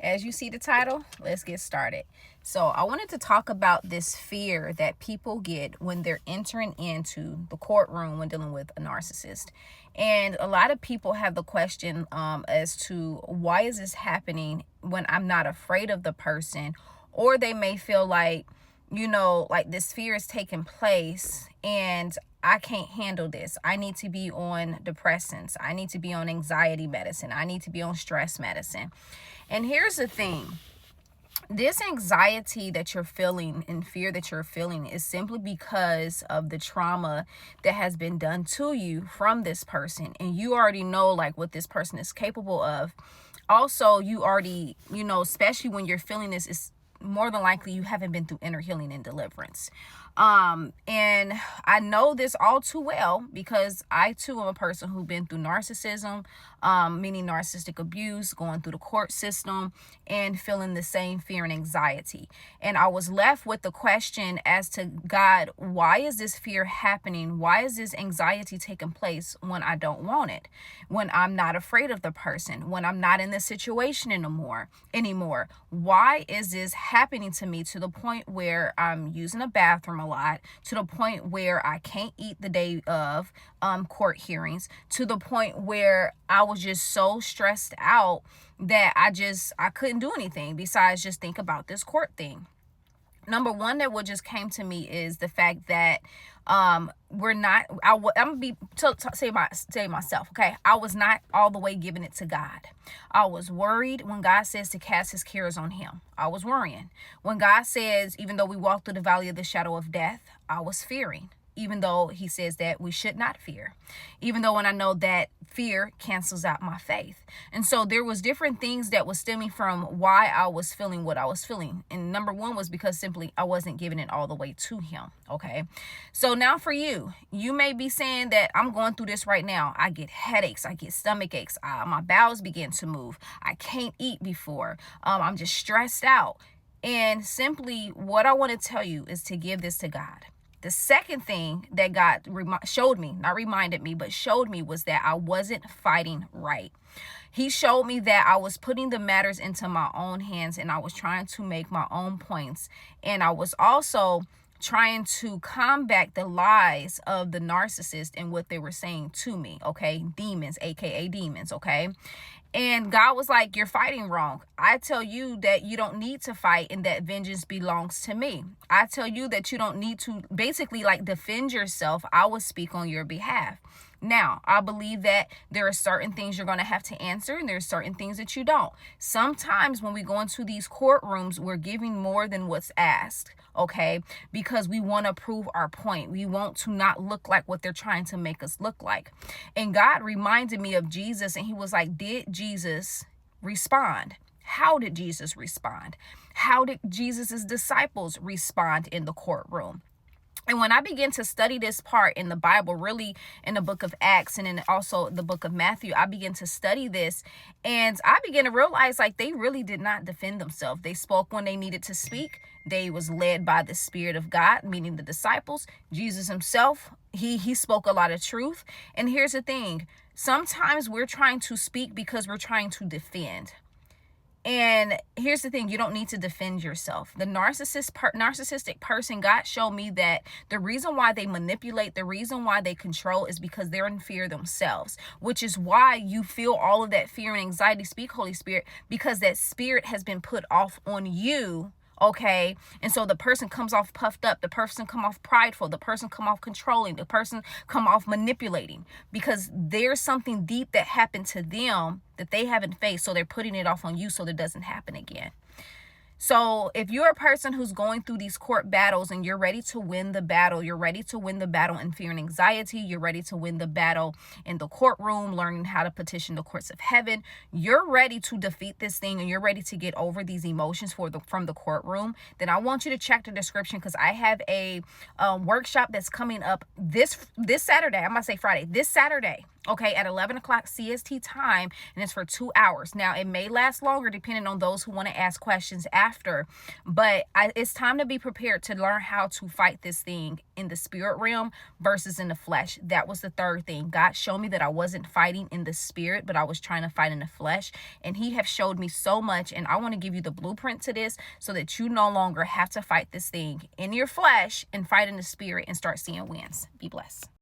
as you see the title, let's get started. So I wanted to talk about this fear that people get when they're entering into the courtroom when dealing with a narcissist. And a lot of people have the question as to why is this happening when I'm not afraid of the person, or they may feel like, like this fear is taking place and I can't handle this. I need to be on depressants. I need to be on anxiety medicine. I need to be on stress medicine. And here's the thing. This anxiety that you're feeling and fear that you're feeling is simply because of the trauma that has been done to you from this person. And you already know like what this person is capable of. Also, you already, especially when you're feeling this, is more than likely you haven't been through inner healing and deliverance. And I know this all too well because I too am a person who's been through narcissism, meaning narcissistic abuse, going through the court system and feeling the same fear and anxiety. And I was left with the question as to God, why is this fear happening? Why is this anxiety taking place when I don't want it? When I'm not afraid of the person, when I'm not in this situation anymore? Why is this happening to me to the point where I'm using a bathroom a lot, to the point where I can't eat the day of court hearings, to the point where I was just so stressed out that I couldn't do anything besides just think about this court thing. Number one that what just came to me is the fact that I'm gonna say myself, okay? I was not all the way giving it to God. I was worried when God says to cast his cares on him. I was worrying. When God says, even though we walk through the valley of the shadow of death, I was fearing. Even though he says that we should not fear. Even though when I know that fear cancels out my faith. And so there was different things that was stemming from why I was feeling what I was feeling. And number one was because simply I wasn't giving it all the way to him. Okay. So now for you may be saying that I'm going through this right now. I get headaches. I get stomach aches. My bowels begin to move. I can't eat before. I'm just stressed out. And simply what I want to tell you is to give this to God. The second thing that God showed me, not reminded me, but showed me was that I wasn't fighting right. He showed me that I was putting the matters into my own hands and I was trying to make my own points. And I was also trying to combat the lies of the narcissist and what they were saying to me, okay? Demons, aka demons, okay? And God was like, you're fighting wrong. I tell you that you don't need to fight and that vengeance belongs to me. I tell you that you don't need to basically like defend yourself. I will speak on your behalf. Now, I believe that there are certain things you're going to have to answer and there are certain things that you don't. Sometimes when we go into these courtrooms, we're giving more than what's asked, okay? Because we want to prove our point. We want to not look like what they're trying to make us look like. And God reminded me of Jesus and he was like, did Jesus respond? How did Jesus respond? How did Jesus's disciples respond in the courtroom? And when I began to study this part in the Bible, really in the book of Acts and in also the book of Matthew, I began to study this and I began to realize like they really did not defend themselves. They spoke when they needed to speak. They was led by the Spirit of God, meaning the disciples. Jesus himself, he spoke a lot of truth. And here's the thing. Sometimes we're trying to speak because we're trying to defend. And here's the thing, you don't need to defend yourself. The narcissistic person, God showed me that the reason why they manipulate, the reason why they control is because they're in fear themselves, which is why you feel all of that fear and anxiety. Speak, Holy Spirit, because that spirit has been put off on you. Okay. And so the person comes off puffed up. The person come off prideful. The person come off controlling. The person come off manipulating because there's something deep that happened to them that they haven't faced. So they're putting it off on you so that it doesn't happen again. So if you're a person who's going through these court battles and you're ready to win the battle, you're ready to win the battle in fear and anxiety, you're ready to win the battle in the courtroom, learning how to petition the courts of heaven, you're ready to defeat this thing and you're ready to get over these emotions from the courtroom, then I want you to check the description because I have a workshop that's coming up this Saturday. I'm going to say Friday, this Saturday. okay, at 11 o'clock CST time, and it's for 2 hours. Now, it may last longer depending on those who want to ask questions after, but it's time to be prepared to learn how to fight this thing in the spirit realm versus in the flesh. That was the third thing. God showed me that I wasn't fighting in the spirit, but I was trying to fight in the flesh, and he have showed me so much, and I want to give you the blueprint to this so that you no longer have to fight this thing in your flesh and fight in the spirit and start seeing wins. Be blessed.